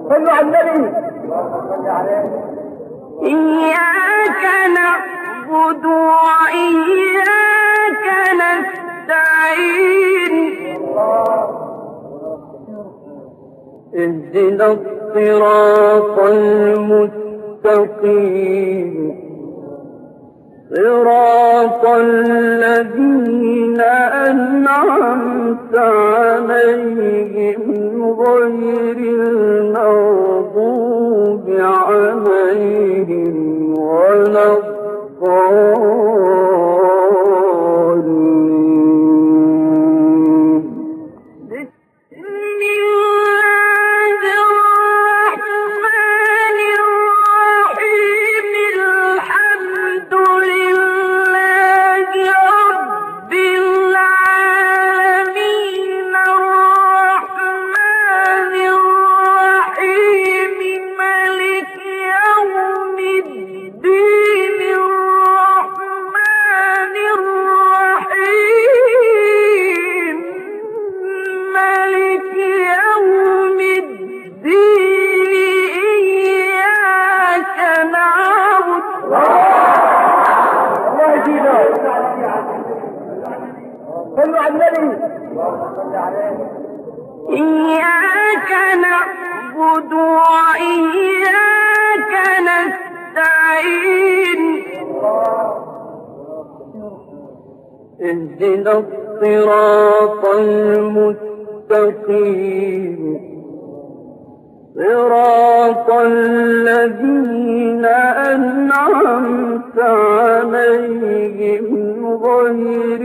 صلوا على النبي. إياك نعبد وإياك نستعين اهدنا الصراط المستقيم صراط الذين أنعمت عليهم غير المغضوب عليهم ولا الضالين. بسم الله الرحمن الرحيم الحمد لله رب العالمين الرحمن الرحيم مالك يوم الدين الرحمن الرحيم مالك يوم الدين إياك نعبد صلوا على النبي. إياك نعبد وإياك نستعين اهدنا الصراط المستقيم صراط الذين أنعمت عليهم غير